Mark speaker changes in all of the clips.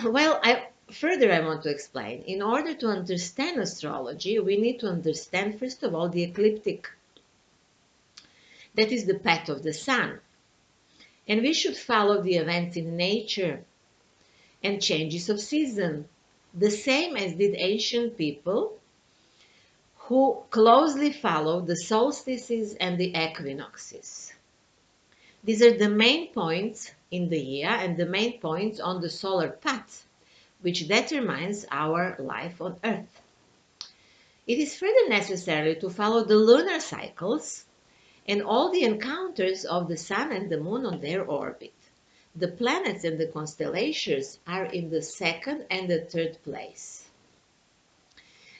Speaker 1: Well, further I want to explain. In order to understand astrology, we need to understand, first of all, the ecliptic. That is the path of the sun. And we should follow the events in nature and changes of season, the same as did ancient people who closely follow the solstices and the equinoxes. These are the main points in the year and the main points on the solar path, which determines our life on Earth. It is further necessary to follow the lunar cycles and all the encounters of the sun and the moon on their orbit. The planets and the constellations are in the second and the third place.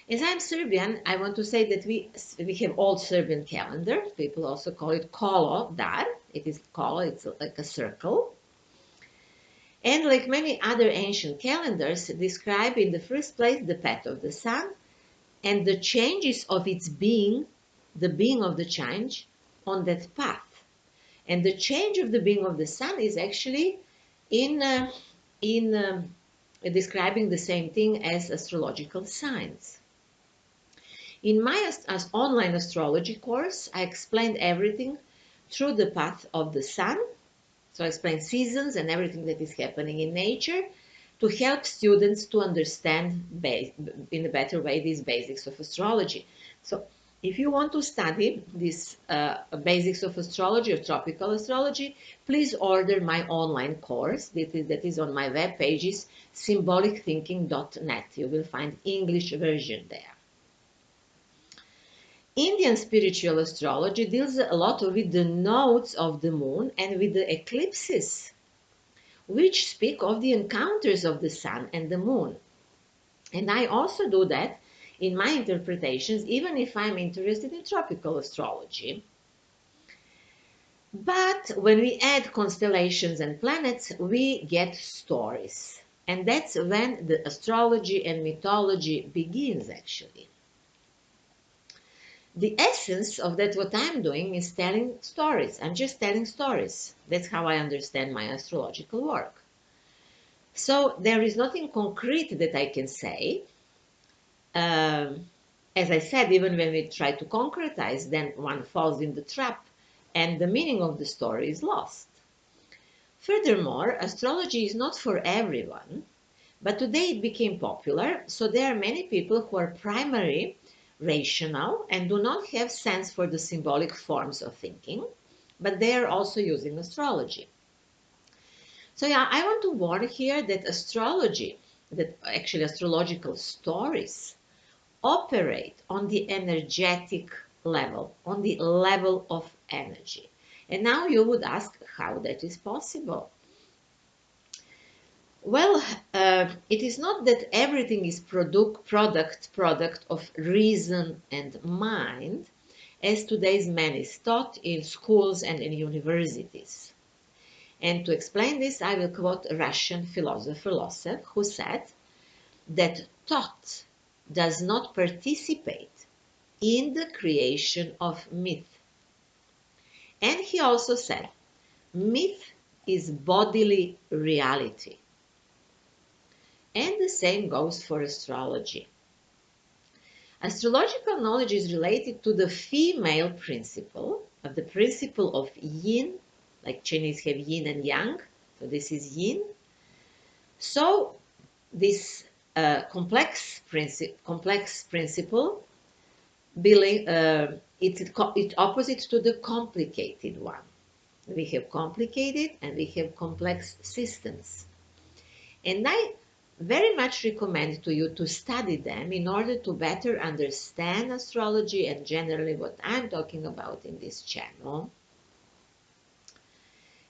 Speaker 1: As I'm Serbian, I want to say that we have old Serbian calendar. People also call it kolo dar. It is kolo, it's like a circle. And like many other ancient calendars, describe in the first place the path of the sun and the changes of its being, the being of the change on that path. And the change of the being of the sun is actually in describing the same thing as astrological signs. In my online astrology course, I explained everything through the path of the sun. So I explain seasons and everything that is happening in nature to help students to understand in a better way these basics of astrology. So if you want to study these basics of astrology or tropical astrology, please order my online course that is on my web pages, symbolicthinking.net. You will find English version there. Indian spiritual astrology deals a lot with the nodes of the moon and with the eclipses, which speak of the encounters of the sun and the moon. And I also do that in my interpretations, even if I'm interested in tropical astrology. But when we add constellations and planets, we get stories. And that's when the astrology and mythology begins, actually. The essence of that, what I'm doing, is telling stories. I'm just telling stories. That's how I understand my astrological work. So there is nothing concrete that I can say. As I said, even when we try to concretize, then one falls in the trap and the meaning of the story is lost. Furthermore, astrology is not for everyone, but today it became popular, so there are many people who are primarily rational and do not have sense for the symbolic forms of thinking, but they are also using astrology. So yeah, I want to warn here that astrology, that actually astrological stories, operate on the energetic level, on the level of energy. And now you would ask how that is possible. Well, it is not that everything is product of reason and mind, as today's man is taught in schools and in universities. And to explain this, I will quote a Russian philosopher who said that thought does not participate in the creation of myth. And he also said, myth is bodily reality. And the same goes for astrology. Astrological knowledge is related to the female principle, of the principle of yin, like Chinese have yin and yang, so this is yin. So this complex principle, it's opposite to the complicated one. We have complicated and we have complex systems. And I very much recommend to you to study them in order to better understand astrology and generally what I'm talking about in this channel.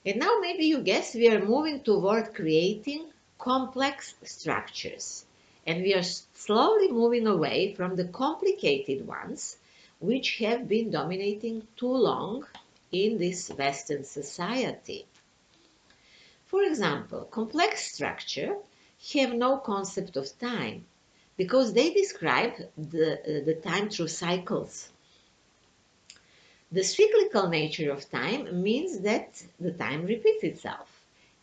Speaker 1: And now maybe you guess we are moving toward creating complex structures. And we are slowly moving away from the complicated ones, which have been dominating too long in this Western society. For example, complex structure have no concept of time because they describe the time through cycles. The cyclical nature of time means that the time repeats itself,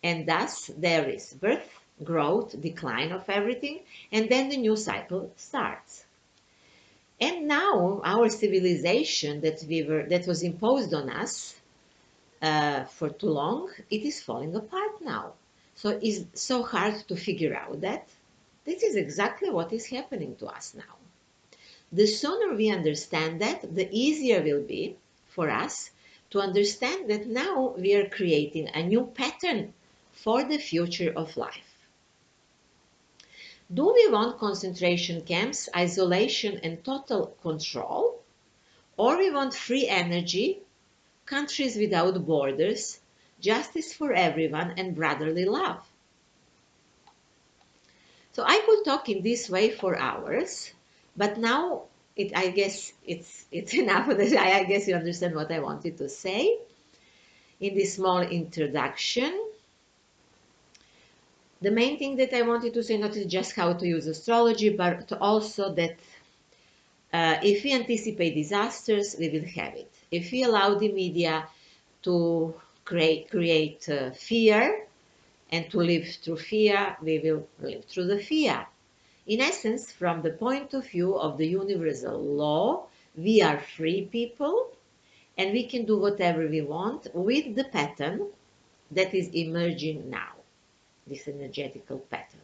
Speaker 1: and thus there is birth, growth, decline of everything, and then the new cycle starts. And now our civilization that was imposed on us for too long, it is falling apart now. So it's so hard to figure out that this is exactly what is happening to us now. The sooner we understand that, the easier will be for us to understand that now we are creating a new pattern for the future of life. Do we want concentration camps, isolation, and total control? Or we want free energy, countries without borders, justice for everyone, and brotherly love? So I could talk in this way for hours, but now I guess it's enough. I guess you understand what I wanted to say in this small introduction. The main thing that I wanted to say not is just how to use astrology, but also that if we anticipate disasters, we will have it. If we allow the media to create fear and to live through fear, we will live through the fear. In essence, from the point of view of the universal law, we are free people and we can do whatever we want with the pattern that is emerging now, this energetical pattern.